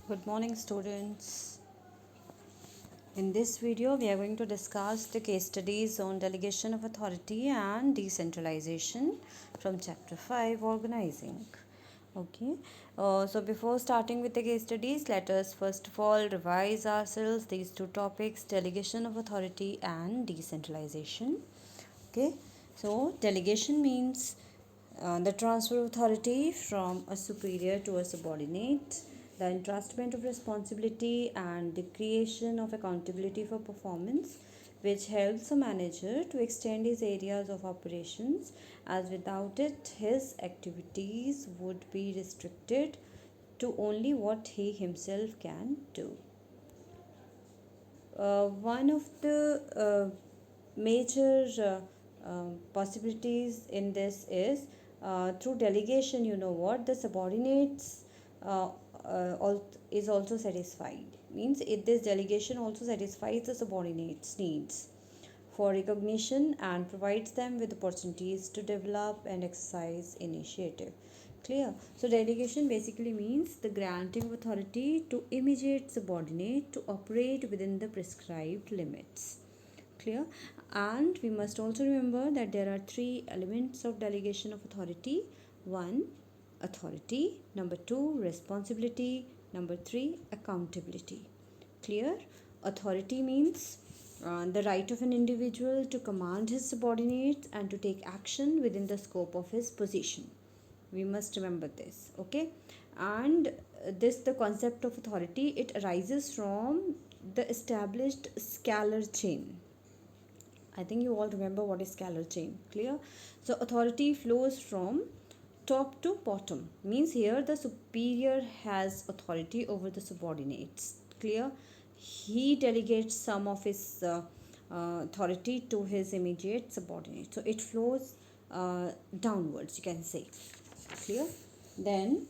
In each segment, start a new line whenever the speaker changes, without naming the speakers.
Good morning, students. In this video, we are going to discuss the case studies on delegation of authority and decentralization from chapter 5, organizing. Okay, so before starting with the case studies, let us first of all revise ourselves these two topics, delegation of authority and decentralization. Okay, so delegation means the transfer of authority from a superior to a subordinate, the entrustment of responsibility, and the creation of accountability for performance, which helps a manager to extend his areas of operations, as without it, his activities would be restricted to only what he himself can do. One of the major possibilities in this is through delegation, you know what, the subordinates uh, is also satisfied. Means this delegation also satisfies the subordinates' needs for recognition and provides them with opportunities to develop and exercise initiative. Clear? So delegation basically means the granting of authority to immediate subordinate to operate within the prescribed limits. Clear? And we must also remember that there are three elements of delegation of authority. One, authority. Number two, responsibility. Number three, accountability. Clear? Authority means the right of an individual to command his subordinates and to take action within the scope of his position. We must remember this. Okay, and this, the concept of authority, it arises from the established scalar chain. I think you all remember what is scalar chain. Clear? So authority flows from top to bottom. Means here the superior has authority over the subordinates. Clear? He delegates some of his authority to his immediate subordinate. So it flows downwards, you can say. Clear? Then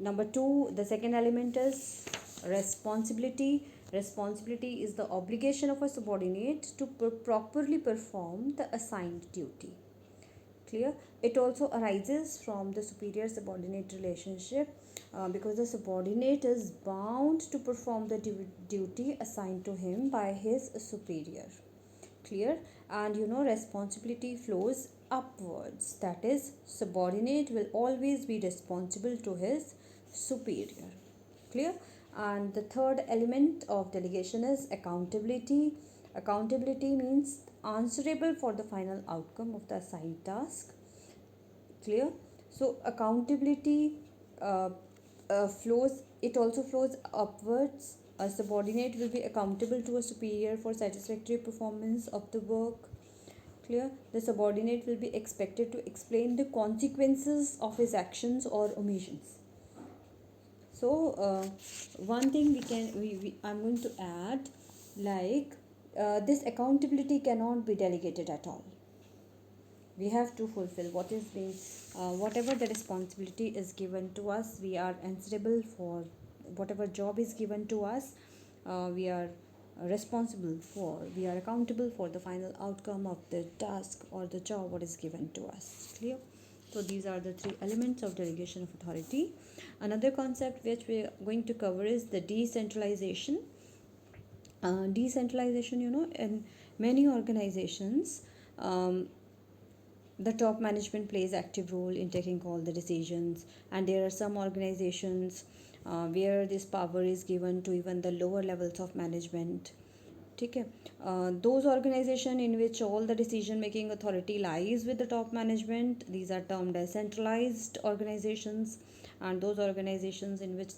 number two, the second element is responsibility. Responsibility is the obligation of a subordinate to properly perform the assigned duty. Clear? It also arises from the superior subordinate relationship because the subordinate is bound to perform the duty assigned to him by his superior. Clear? And you know, responsibility flows upwards, that is, subordinate will always be responsible to his superior. Clear? And the third element of delegation is accountability. Accountability means answerable for the final outcome of the assigned task. Clear? So accountability uh, flows, it also flows upwards. A subordinate will be accountable to a superior for satisfactory performance of the work. Clear? The subordinate will be expected to explain the consequences of his actions or omissions. So one thing I'm going to add, like this accountability cannot be delegated at all. We have to fulfill what is being whatever the responsibility is given to us. We are answerable for whatever job is given to us. We are responsible for, we are accountable for the final outcome of the task or the job what is given to us. Clear? So these are the three elements of delegation of authority. Another concept which we are going to cover is the decentralization. Decentralization, you know, in many organizations, the top management plays active role in taking all the decisions, and there are some organizations where this power is given to even the lower levels of management. Okay, those organizations in which all the decision making authority lies with the top management, these are termed as centralized organizations. And those organizations in which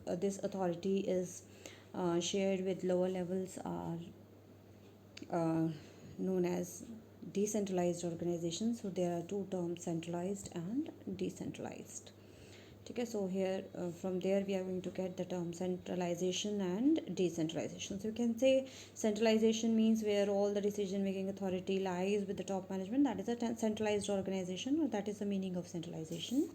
this authority is shared with lower levels are known as decentralized organizations. So there are two terms, centralized and decentralized. Okay, so here from there we are going to get the term centralization and decentralization. So you can say centralization means where all the decision making authority lies with the top management, that is a centralized organization, or that is the meaning of centralization.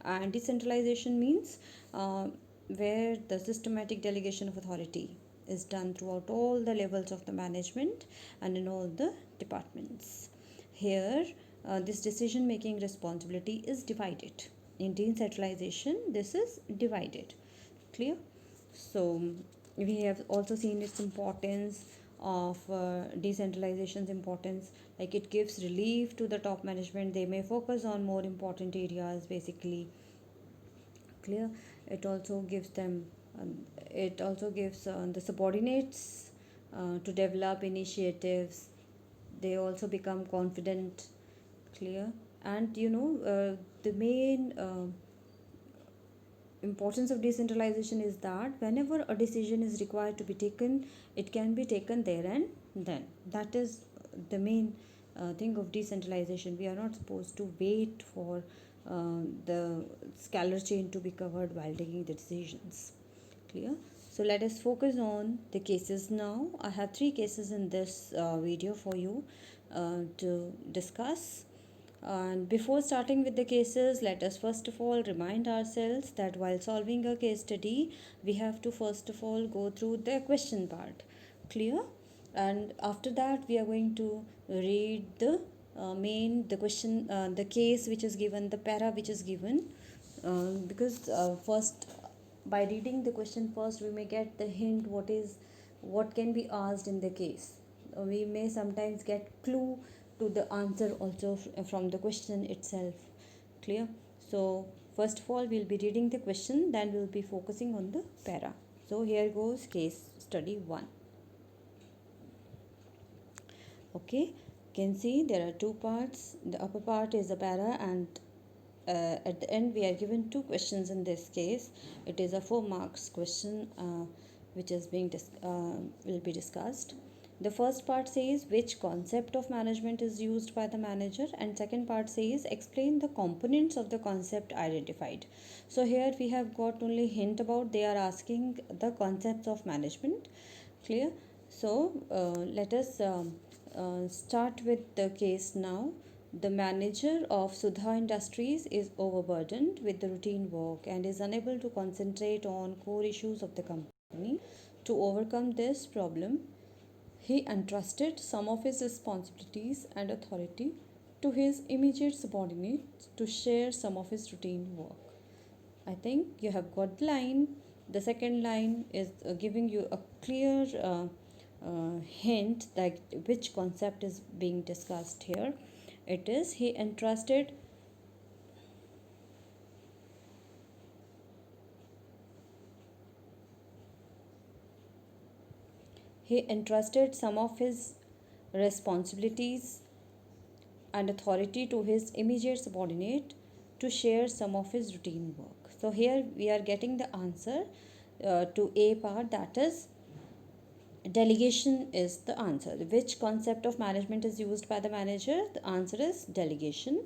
And decentralization means where the systematic delegation of authority is done throughout all the levels of the management and in all the departments. Here this decision making responsibility is divided. In decentralization this is divided. Clear? So we have also seen its importance of decentralization's importance, like it gives relief to the top management. They may focus on more important areas basically. Clear? It also gives them it also gives the subordinates to develop initiatives. They also become confident. Clear? And the main importance of decentralization is that whenever a decision is required to be taken, it can be taken there and then. That is the main thing of decentralization. We are not supposed to wait for the scalar chain to be covered while taking the decisions. Clear? So let us focus on the cases now. I have 3 cases in this video for you to discuss. And before starting with the cases, let us first of all remind ourselves that while solving a case study, we have to first of all go through the question part. Clear? And after that, we are going to read the question, the case which is given, the para which is given. Because first, by reading the question first, we may get the hint what can be asked in the case. We may sometimes get clue to the answer also from the question itself. Clear? So first of all, we'll be reading the question, then we'll be focusing on the para. So here goes case study 1. Okay, you can see there are 2 parts. The upper part is the para, and at the end we are given 2 questions. In this case it is a 4 marks question which is will be discussed. The first part says which concept of management is used by the manager, and second part says explain the components of the concept identified. So here we have got only hint about, they are asking the concepts of management. Clear? So let us start with the case now. The manager of Sudha Industries is overburdened with the routine work and is unable to concentrate on core issues of the company. To overcome this problem, he entrusted some of his responsibilities and authority to his immediate subordinates to share some of his routine work. I think you have got the line. The second line is giving you a clear hint that which concept is being discussed here. It is he entrusted some of his responsibilities and authority to his immediate subordinate to share some of his routine work. So here we are getting the answer to A part, that is delegation is the answer. Which concept of management is used by the manager? The answer is delegation.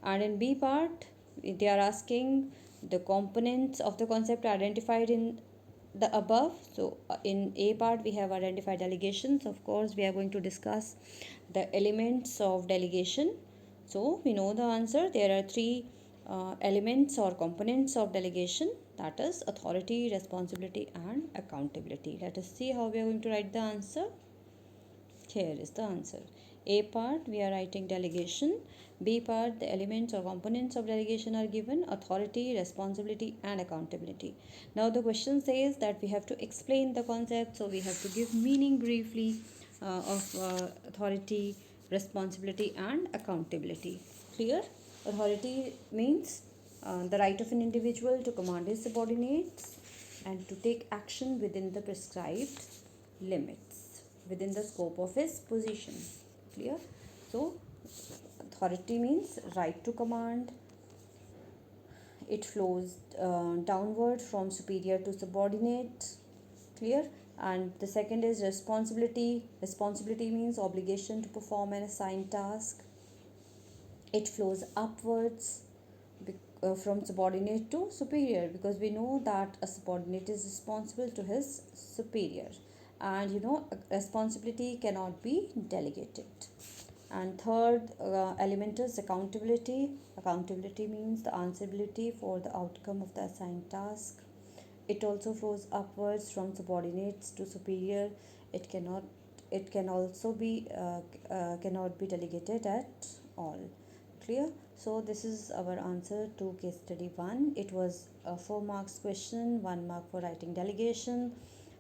And in B part, they are asking the components of the concept identified in the above. So in A part, we have identified delegations. Of course, we are going to discuss the elements of delegation. So we know the answer. There are 3 elements or components of delegation, that is authority, responsibility and accountability. Let us see how we are going to write the answer. Here is the answer. A part, we are writing delegation. B part, the elements or components of delegation are given: authority, responsibility and accountability. Now the question says that we have to explain the concept, so we have to give meaning briefly of authority, responsibility and accountability. Clear? Authority means the right of an individual to command his subordinates and to take action within the prescribed limits, within the scope of his position. Clear? So authority means right to command. It flows downward from superior to subordinate. Clear? And the second is responsibility. Responsibility means obligation to perform an assigned task. It flows upwards from subordinate to superior, because we know that a subordinate is responsible to his superior, and responsibility cannot be delegated. And third element is accountability. Accountability means the answerability for the outcome of the assigned task. It also flows upwards from subordinates to superior. It can also be cannot be delegated at all. Clear? So this is our answer to case study 1. It was a 4 marks question, 1 mark for writing delegation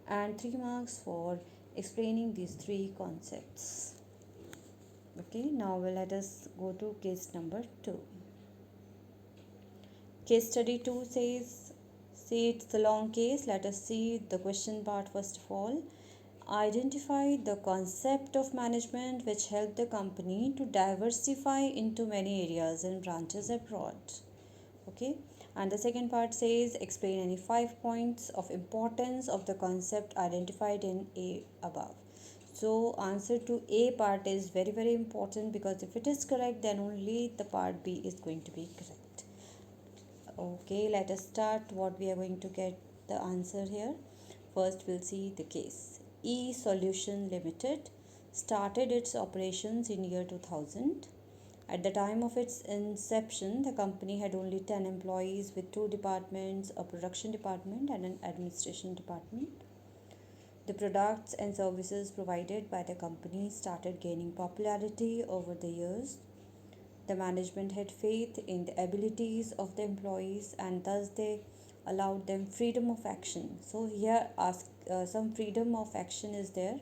and 3 marks for explaining these 3 concepts. Okay, now let us go to case number 2. Case study 2 says, see, it's a long case. Let us see the question part first of all. Identify the concept of management which helped the company to diversify into many areas and branches abroad. Okay, and the second part says, explain any 5 points of importance of the concept identified in A above. So answer to A part is very important, because if it is correct, then only the part B is going to be correct. Okay, let us start what we are going to get the answer here. First we'll see the case. E Solution Limited started its operations in year 2000. At the time of its inception, the company had only 10 employees with 2 departments, a production department and an administration department. The products and services provided by the company started gaining popularity over the years. The management had faith in the abilities of the employees, and thus they allowed them freedom of action. So here some freedom of action is there.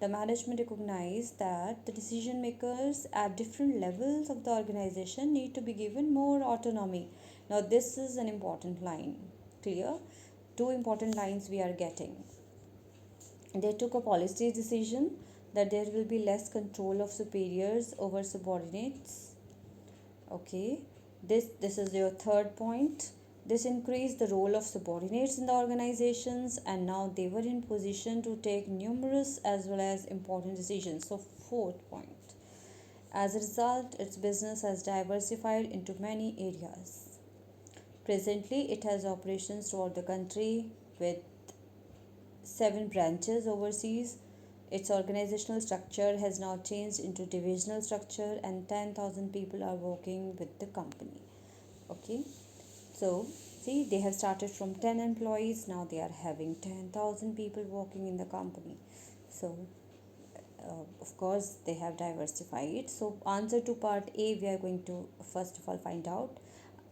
The management recognized that the decision makers at different levels of the organization need to be given more autonomy. Now this is an important line. Clear? 2 important lines we are getting. They took a policy decision that there will be less control of superiors over subordinates. Okay, this is your third point. This increased the role of subordinates in the organizations, and now they were in position to take numerous as well as important decisions. So fourth point, as a result, its business has diversified into many areas. Presently, it has operations throughout the country with 7 branches overseas. Its organizational structure has now changed into divisional structure, and 10,000 people are working with the company. Okay, so see, they have started from 10 employees, now they are having 10,000 people working in the company. So of course they have diversified. So answer to part A we are going to first of all find out.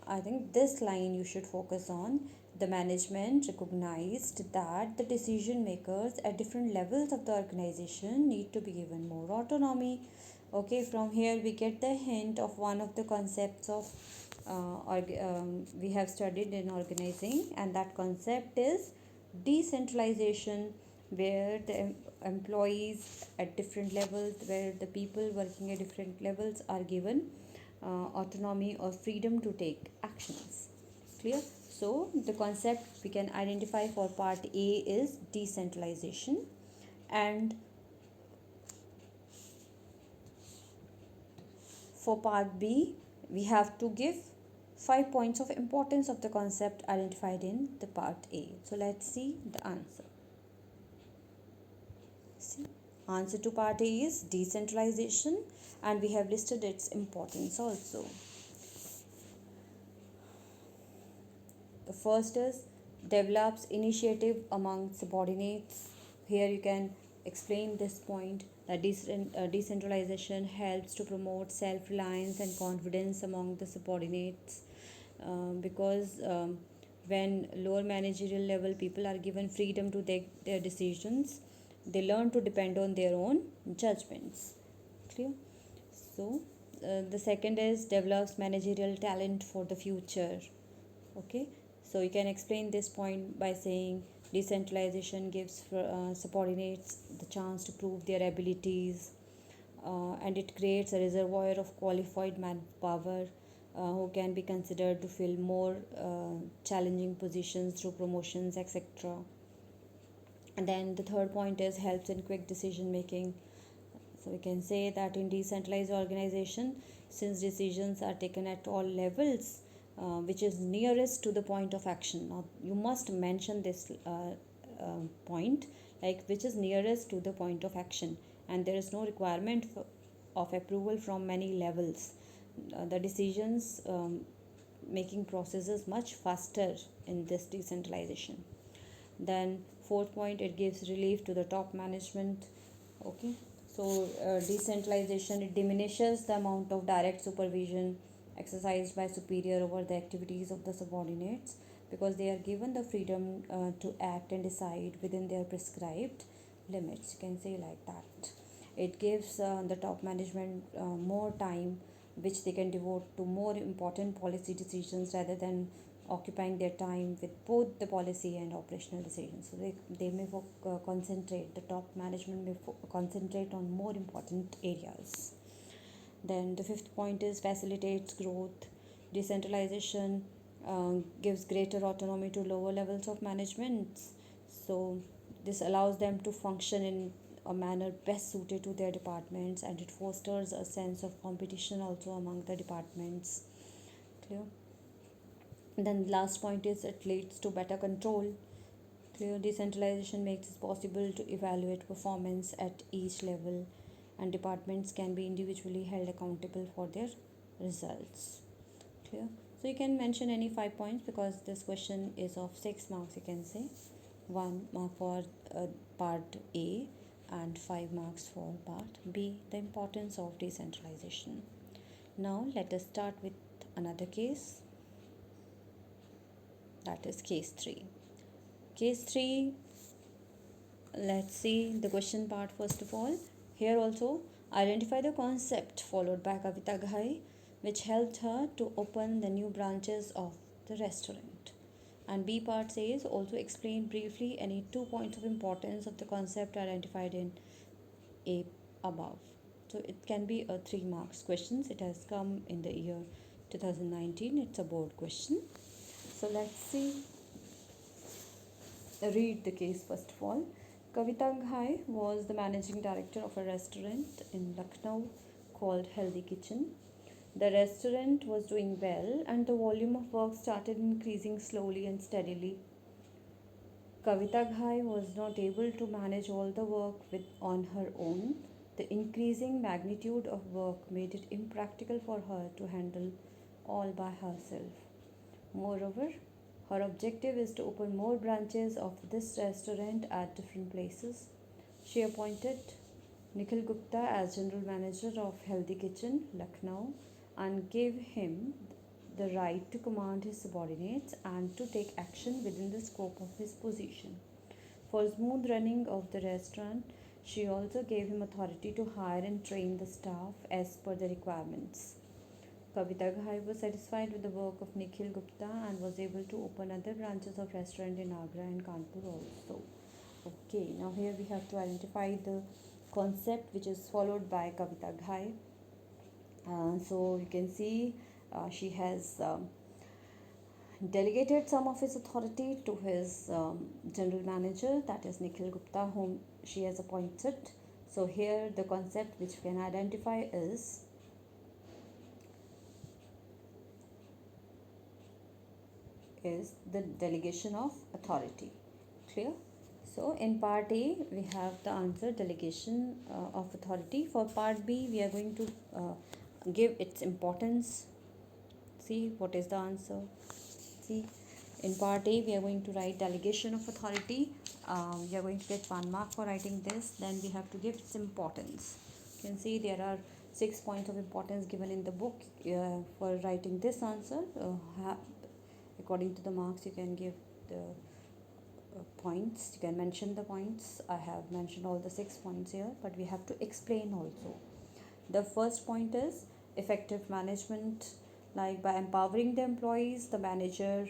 I think this line you should focus on. The management recognized that the decision makers at different levels of the organization need to be given more autonomy. Okay, from here we get the hint of one of the concepts of we have studied in organizing, and that concept is decentralization, where the employees at different levels, where the people working at different levels are given autonomy or freedom to take actions. Clear? So the concept we can identify for part A is decentralization, and for part B we have to give 5 points of importance of the concept identified in the part A. So let's see the answer. See, answer to part A is decentralization, and we have listed its importance also. The first is develops initiative among subordinates. Here you can explain this point that decentralization helps to promote self-reliance and confidence among the subordinates, because when lower managerial level people are given freedom to take their decisions, they learn to depend on their own judgments. Clear? So the second is develops managerial talent for the future. Okay, so you can explain this point by saying decentralization gives subordinates the chance to prove their abilities, and it creates a reservoir of qualified manpower who can be considered to fill more challenging positions through promotions, etc. And then the third point is helps in quick decision making. So we can say that in decentralized organization, since decisions are taken at all levels, which is nearest to the point of action. Now you must mention this point, like which is nearest to the point of action, and there is no requirement of approval from many levels. The decisions making process is much faster in this decentralization. Then fourth point, it gives relief to the top management. Okay, So decentralization, it diminishes the amount of direct supervision exercised by superior over the activities of the subordinates, because they are given the freedom to act and decide within their prescribed limits. You can say like that. It gives the top management more time which they can devote to more important policy decisions rather than occupying their time with both the policy and operational decisions. So they may concentrate, the top management may concentrate on more important areas. Then the fifth point is facilitates growth. Decentralization gives greater autonomy to lower levels of management. So this allows them to function in a manner best suited to their departments, and it fosters a sense of competition also among the departments. Clear? Then the last point is it leads to better control. Clear. Decentralization makes it possible to evaluate performance at each level, and departments can be individually held accountable for their results. Clear. So you can mention any 5 points because this question is of 6 marks. You can say 1 mark for part A and 5 marks for part B. The importance of decentralization. Now let us start with another case, that is case 3. Case 3, let's see the question part first of all. Here also, identify the concept followed by Kavita Ghai which helped her to open the new branches of the restaurant. And B part says also explain briefly any 2 points of importance of the concept identified in A above. So it can be a 3 marks questions. It has come in the year 2019. It's a board question. So let's see. Read the case first of all. Kavita Ghai was the managing director of a restaurant in Lucknow called Healthy Kitchen. The restaurant was doing well and the volume of work started increasing slowly and steadily. Kavita Ghai was not able to manage all the work on her own. The increasing magnitude of work made it impractical for her to handle all by herself. Moreover, her objective is to open more branches of this restaurant at different places. She appointed Nikhil Gupta as general manager of Healthy Kitchen, Lucknow, and gave him the right to command his subordinates and to take action within the scope of his position. For smooth running of the restaurant, she also gave him authority to hire and train the staff as per the requirements. Kavita Ghai was satisfied with the work of Nikhil Gupta and was able to open other branches of restaurant in Agra and Kanpur also. Okay, now here we have to identify the concept which is followed by Kavita Ghai. So you can see she has delegated some of his authority to his general manager, that is Nikhil Gupta, whom she has appointed. So here the concept which we can identify is the delegation of authority. Clear? So in part A we have the answer delegation of authority. For part B we are going to give its importance. See what is the answer. See, in part A we are going to write delegation of authority. We are going to get 1 mark for writing this. Then we have to give its importance. You can see there are 6 points of importance given in the book for writing this answer. According to the marks you can give the points, you can mention the points. I have mentioned all the 6 points here, but we have to explain also. The first point is effective management, like by empowering the employees the manager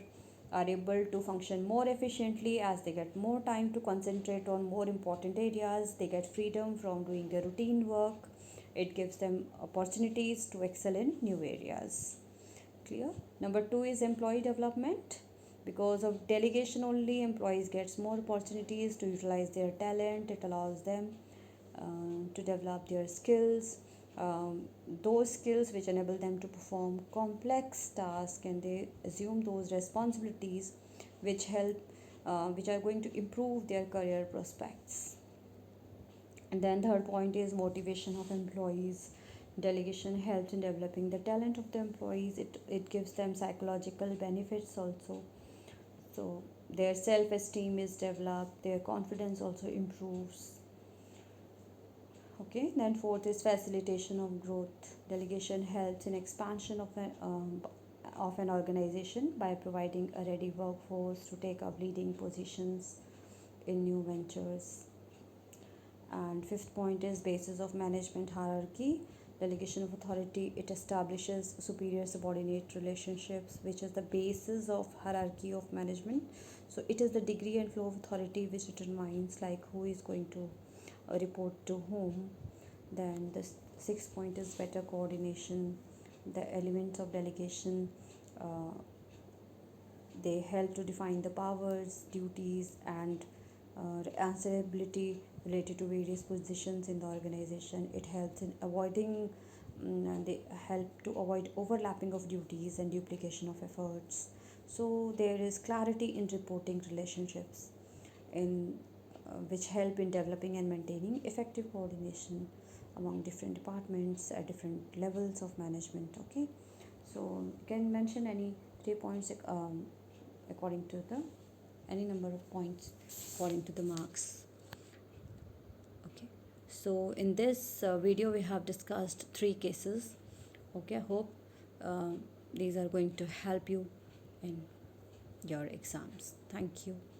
are able to function more efficiently as they get more time to concentrate on more important areas. They get freedom from doing their routine work. It gives them opportunities to excel in new areas. Clear? Number 2 is employee development. Because of delegation only, employees gets more opportunities to utilize their talent. It allows them to develop their skills, those skills which enable them to perform complex tasks, and they assume those responsibilities which help which are going to improve their career prospects. And then third point is motivation of employees. Delegation helps in developing the talent of the employees. It gives them psychological benefits also. So their self-esteem is developed, their confidence also improves. Okay, then fourth is facilitation of growth. Delegation helps in expansion of an organization by providing a ready workforce to take up leading positions in new ventures. And fifth point is basis of management hierarchy. Delegation of authority, it establishes superior subordinate relationships, which is the basis of hierarchy of management. So it is the degree and flow of authority which determines like who is going to report to whom. Then the sixth point is better coordination. The elements of delegation, uh, they help to define the powers, duties, and answerability related to various positions in the organization. It helps in avoiding, they help to avoid overlapping of duties and duplication of efforts. So there is clarity in reporting relationships, in which help in developing and maintaining effective coordination among different departments at different levels of management. Okay, so you can mention any 3 points according to the any number of points according to the marks. Okay, so in this video we have discussed 3 cases. Okay, I hope uh, these are going to help you in your exams. Thank you.